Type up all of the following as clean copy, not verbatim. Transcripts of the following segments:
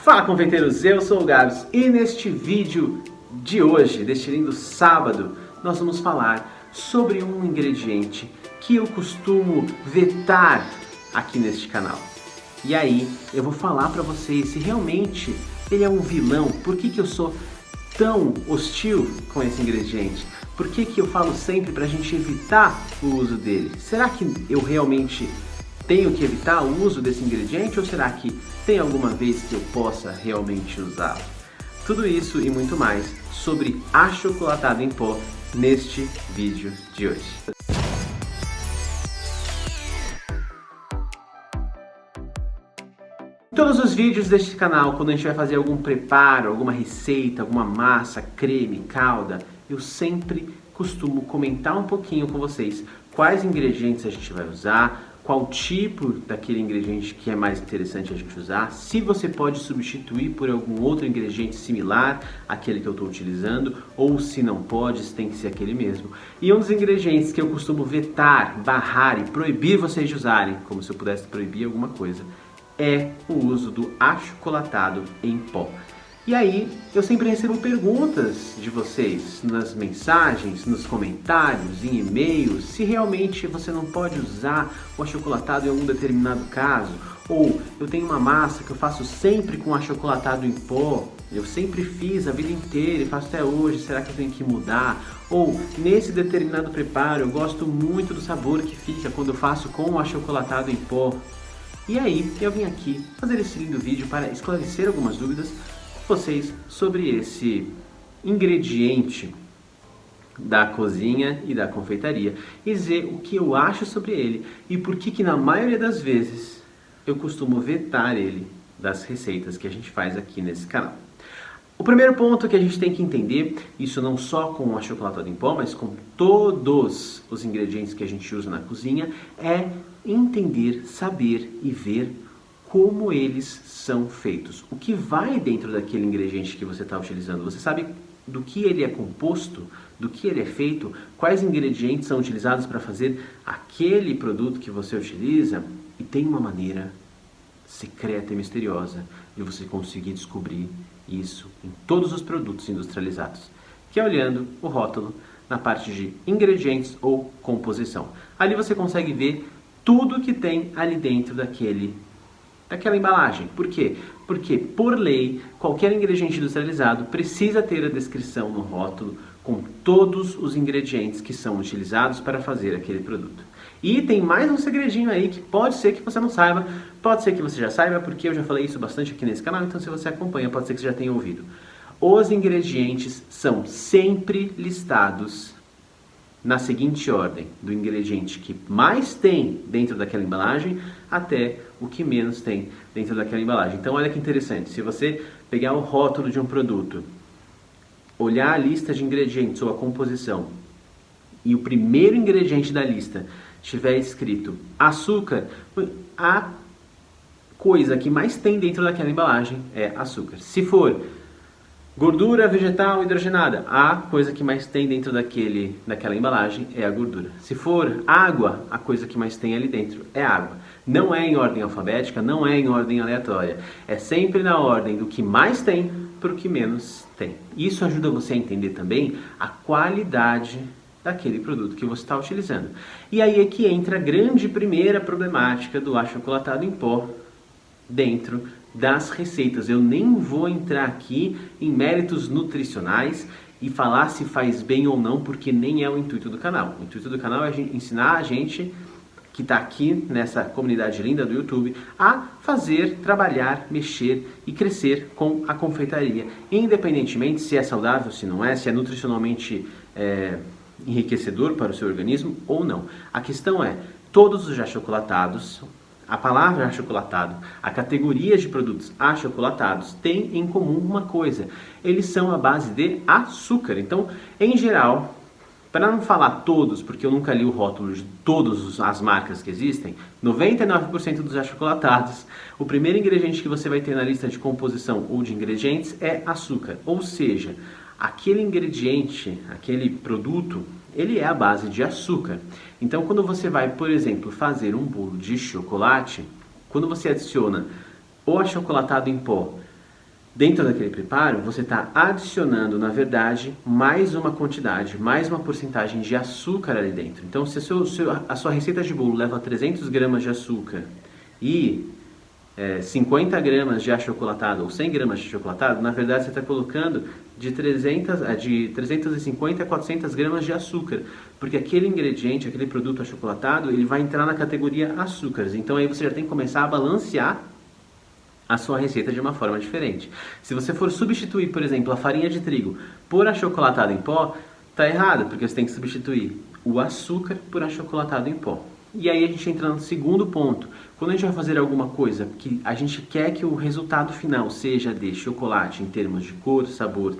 Fala, confeiteiros, eu sou o Gabs e neste vídeo de hoje, deste lindo sábado, nós vamos falar sobre um ingrediente que eu costumo vetar aqui neste canal. E aí eu vou falar pra vocês se realmente ele é um vilão, por que eu sou tão hostil com esse ingrediente, por que eu falo sempre pra gente evitar o uso dele. Será que eu realmente tenho que evitar o uso desse ingrediente ou será que tem alguma vez que eu possa realmente usá-lo? Tudo isso e muito mais sobre achocolatado em pó neste vídeo de hoje. Em todos os vídeos deste canal, quando a gente vai fazer algum preparo, alguma receita, alguma massa, creme, calda, eu sempre costumo comentar um pouquinho com vocês quais ingredientes a gente vai usar, qual tipo daquele ingrediente que é mais interessante a gente usar, se você pode substituir por algum outro ingrediente similar àquele que eu estou utilizando, ou se não pode, se tem que ser aquele mesmo. E um dos ingredientes que eu costumo vetar, barrar e proibir vocês de usarem, como se eu pudesse proibir alguma coisa, é o uso do achocolatado em pó. E aí, eu sempre recebo perguntas de vocês nas mensagens, nos comentários, em e-mails, se realmente você não pode usar o achocolatado em algum determinado caso, ou eu tenho uma massa que eu faço sempre com achocolatado em pó, eu sempre fiz a vida inteira e faço até hoje, será que eu tenho que mudar? Ou, nesse determinado preparo, eu gosto muito do sabor que fica quando eu faço com o achocolatado em pó. E aí, eu vim aqui fazer esse lindo vídeo para esclarecer algumas dúvidas vocês sobre esse ingrediente da cozinha e da confeitaria e dizer o que eu acho sobre ele e por que na maioria das vezes eu costumo vetar ele das receitas que a gente faz aqui nesse canal. O primeiro ponto que a gente tem que entender, isso não só com o achocolatado em pó, mas com todos os ingredientes que a gente usa na cozinha, é entender, saber e ver como eles são feitos. O que vai dentro daquele ingrediente que você está utilizando? Você sabe do que ele é composto, do que ele é feito, quais ingredientes são utilizados para fazer aquele produto que você utiliza? E tem uma maneira secreta e misteriosa de você conseguir descobrir isso em todos os produtos industrializados, que é olhando o rótulo na parte de ingredientes ou composição. Ali você consegue ver tudo que tem ali dentro daquela embalagem. Por quê? Porque, por lei, qualquer ingrediente industrializado precisa ter a descrição no rótulo com todos os ingredientes que são utilizados para fazer aquele produto. E tem mais um segredinho aí que pode ser que você não saiba, pode ser que você já saiba, porque eu já falei isso bastante aqui nesse canal, então se você acompanha, pode ser que você já tenha ouvido. Os ingredientes são sempre listados na seguinte ordem, do ingrediente que mais tem dentro daquela embalagem até o que menos tem dentro daquela embalagem. Então olha que interessante, se você pegar o rótulo de um produto, olhar a lista de ingredientes ou a composição e o primeiro ingrediente da lista tiver escrito açúcar, a coisa que mais tem dentro daquela embalagem é açúcar. Se for gordura vegetal hidrogenada, a coisa que mais tem dentro daquela embalagem é a gordura. Se for água, a coisa que mais tem ali dentro é água. Não é em ordem alfabética, não é em ordem aleatória. É sempre na ordem do que mais tem para o que menos tem. Isso ajuda você a entender também a qualidade daquele produto que você está utilizando. E aí é que entra a grande primeira problemática do achocolatado em pó dentro das receitas. Eu nem vou entrar aqui em méritos nutricionais e falar se faz bem ou não, porque nem é o intuito do canal. O intuito do canal é ensinar a gente que está aqui nessa comunidade linda do YouTube a fazer, trabalhar, mexer e crescer com a confeitaria, independentemente se é saudável, se não é, se é nutricionalmente enriquecedor para o seu organismo ou não. A questão é, todos os achocolatados, a palavra achocolatado, a categoria de produtos achocolatados tem em comum uma coisa, eles são à base de açúcar. Então, em geral, para não falar todos, porque eu nunca li o rótulo de todas as marcas que existem, 99% dos achocolatados, o primeiro ingrediente que você vai ter na lista de composição ou de ingredientes é açúcar. Ou seja, aquele ingrediente, aquele produto, ele é a base de açúcar. Então, quando você vai, por exemplo, fazer um bolo de chocolate, quando você adiciona o achocolatado em pó Dentro daquele preparo, você está adicionando, na verdade, mais uma quantidade, mais uma porcentagem de açúcar ali dentro. Então, se a sua receita de bolo leva 300 gramas de açúcar e 50 gramas de achocolatado ou 100 gramas de achocolatado, na verdade você está colocando de 350 a 400 gramas de açúcar, porque aquele ingrediente, aquele produto achocolatado, ele vai entrar na categoria açúcares. Então aí você já tem que começar a balancear a sua receita de uma forma diferente. Se você for substituir, por exemplo, a farinha de trigo por achocolatado em pó, tá errado, porque você tem que substituir o açúcar por achocolatado em pó. E aí a gente entra no segundo ponto. Quando a gente vai fazer alguma coisa que a gente quer que o resultado final seja de chocolate em termos de cor, sabor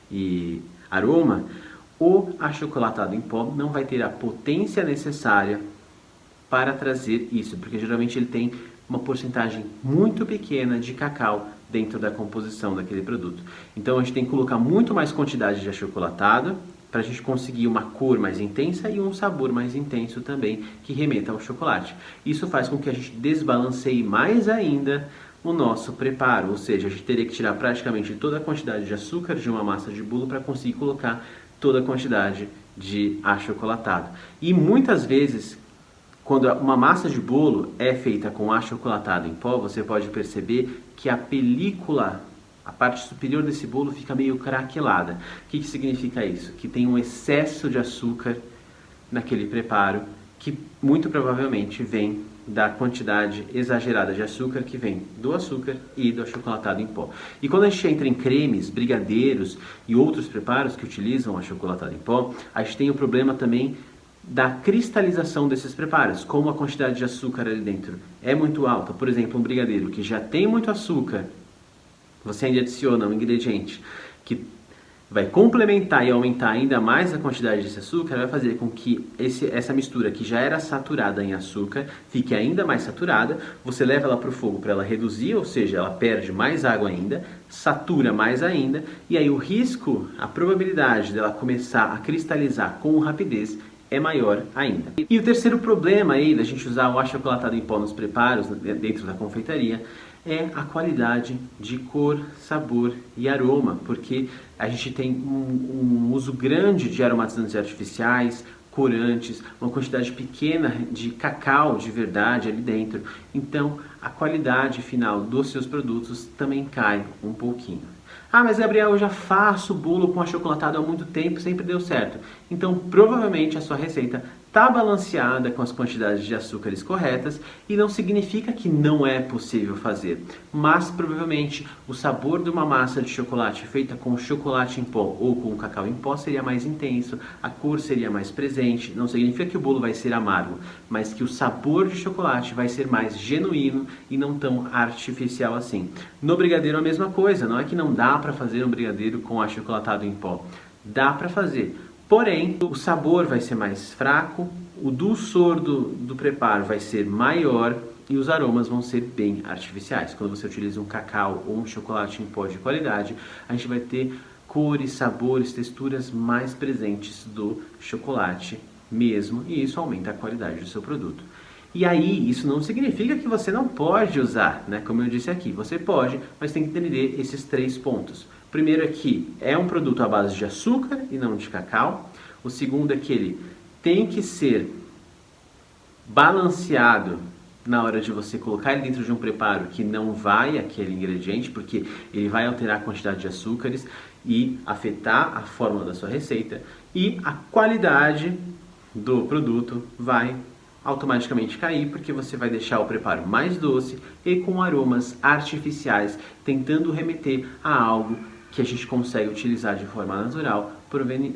e aroma, o achocolatado em pó não vai ter a potência necessária para trazer isso, porque geralmente ele tem uma porcentagem muito pequena de cacau dentro da composição daquele produto. Então a gente tem que colocar muito mais quantidade de achocolatado para a gente conseguir uma cor mais intensa e um sabor mais intenso também que remeta ao chocolate. Isso faz com que a gente desbalanceie mais ainda o nosso preparo, ou seja, a gente teria que tirar praticamente toda a quantidade de açúcar de uma massa de bolo para conseguir colocar toda a quantidade de achocolatado. E muitas vezes, quando uma massa de bolo é feita com achocolatado em pó, você pode perceber que a película, a parte superior desse bolo fica meio craquelada. O que significa isso? Que tem um excesso de açúcar naquele preparo, que muito provavelmente vem da quantidade exagerada de açúcar que vem do açúcar e do achocolatado em pó. E quando a gente entra em cremes, brigadeiros e outros preparos que utilizam achocolatado em pó, a gente tem o problema também da cristalização desses preparos, como a quantidade de açúcar ali dentro é muito alta. Por exemplo, um brigadeiro que já tem muito açúcar, você ainda adiciona um ingrediente que vai complementar e aumentar ainda mais a quantidade desse açúcar, vai fazer com que essa mistura que já era saturada em açúcar fique ainda mais saturada. Você leva ela para o fogo para ela reduzir, ou seja, ela perde mais água ainda, satura mais ainda, e aí o risco, a probabilidade dela começar a cristalizar com rapidez é maior ainda. E o terceiro problema aí da gente usar o achocolatado em pó nos preparos dentro da confeitaria é a qualidade de cor, sabor e aroma, porque a gente tem um uso grande de aromatizantes artificiais, corantes, uma quantidade pequena de cacau de verdade ali dentro. Então, a qualidade final dos seus produtos também cai um pouquinho. Ah, mas Gabriel, eu já faço bolo com achocolatado há muito tempo, sempre deu certo. Então, provavelmente a sua receita está balanceada com as quantidades de açúcares corretas e não significa que não é possível fazer, mas provavelmente o sabor de uma massa de chocolate feita com chocolate em pó ou com cacau em pó seria mais intenso, a cor seria mais presente. Não significa que o bolo vai ser amargo, mas que o sabor de chocolate vai ser mais genuíno e não tão artificial assim. No brigadeiro a mesma coisa, não é que não dá para fazer um brigadeiro com achocolatado em pó, dá para fazer. Porém, o sabor vai ser mais fraco, o dulçor do preparo vai ser maior e os aromas vão ser bem artificiais. Quando você utiliza um cacau ou um chocolate em pó de qualidade, a gente vai ter cores, sabores, texturas mais presentes do chocolate mesmo, e isso aumenta a qualidade do seu produto. E aí, isso não significa que você não pode usar, né? Como eu disse aqui, você pode, mas tem que entender esses 3 pontos. O primeiro é que é um produto à base de açúcar e não de cacau. O segundo é que ele tem que ser balanceado na hora de você colocar ele dentro de um preparo que não vai aquele ingrediente, porque ele vai alterar a quantidade de açúcares e afetar a fórmula da sua receita. E a qualidade do produto vai automaticamente cair, porque você vai deixar o preparo mais doce e com aromas artificiais, tentando remeter a algo que a gente consegue utilizar de forma natural,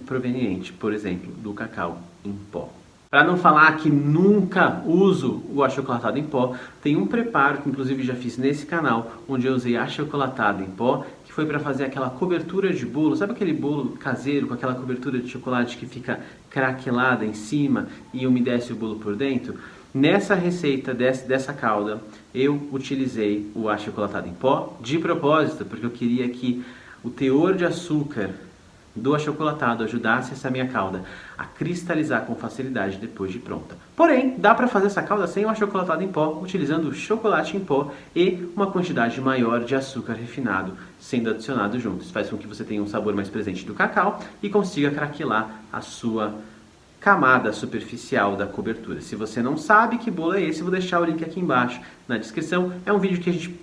proveniente, por exemplo, do cacau em pó. Para não falar que nunca uso o achocolatado em pó, tem um preparo que inclusive já fiz nesse canal, onde eu usei achocolatado em pó, que foi para fazer aquela cobertura de bolo. Sabe aquele bolo caseiro com aquela cobertura de chocolate que fica craquelada em cima e umedece o bolo por dentro? Nessa receita dessa calda, eu utilizei o achocolatado em pó de propósito, porque eu queria que o teor de açúcar do achocolatado ajudasse essa minha calda a cristalizar com facilidade depois de pronta. Porém, dá para fazer essa calda sem o achocolatado em pó, utilizando chocolate em pó e uma quantidade maior de açúcar refinado sendo adicionado junto. Isso faz com que você tenha um sabor mais presente do cacau e consiga craquelar a sua camada superficial da cobertura. Se você não sabe que bolo é esse, vou deixar o link aqui embaixo na descrição. É um vídeo que a gente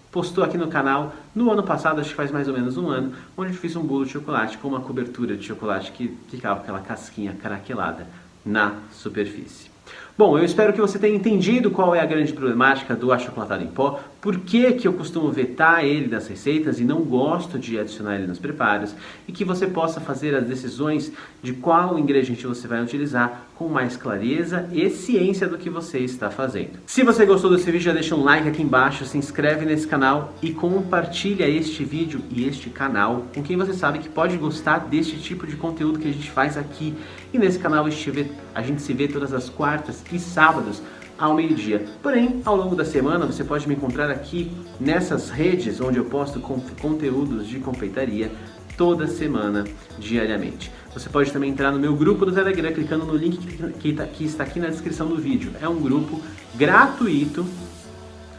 postou aqui no canal no ano passado, acho que faz mais ou menos um ano, onde eu fiz um bolo de chocolate com uma cobertura de chocolate que ficava com aquela casquinha craquelada na superfície. Bom, eu espero que você tenha entendido qual é a grande problemática do achocolatado em pó, por que eu costumo vetar ele das receitas e não gosto de adicionar ele nos preparos, e que você possa fazer as decisões de qual ingrediente você vai utilizar com mais clareza e ciência do que você está fazendo. Se você gostou desse vídeo, já deixa um like aqui embaixo, se inscreve nesse canal e compartilha este vídeo e este canal com quem você sabe que pode gostar deste tipo de conteúdo que a gente faz aqui. E nesse canal a gente se vê todas as quartas e sábados ao meio-dia. Porém, ao longo da semana você pode me encontrar aqui nessas redes onde eu posto conteúdos de confeitaria toda semana, diariamente. Você pode também entrar no meu grupo do Telegram clicando no link que está aqui na descrição do vídeo. É um grupo gratuito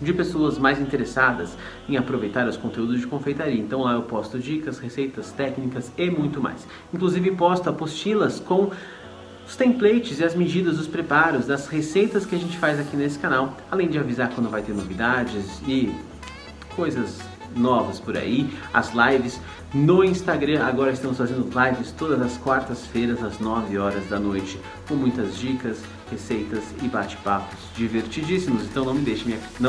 de pessoas mais interessadas em aproveitar os conteúdos de confeitaria. Então lá eu posto dicas, receitas, técnicas e muito mais. Inclusive posto apostilas com os templates e as medidas dos preparos das receitas que a gente faz aqui nesse canal, além de avisar quando vai ter novidades e coisas novas por aí. As lives no Instagram, agora estamos fazendo lives todas as quartas-feiras às 9 horas da noite, com muitas dicas, receitas e bate-papos divertidíssimos. Então não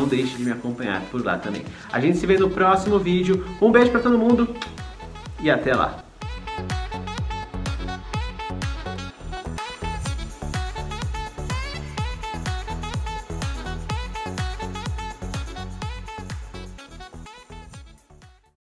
deixe de me acompanhar por lá também. A gente se vê no próximo vídeo. Um beijo para todo mundo e até lá!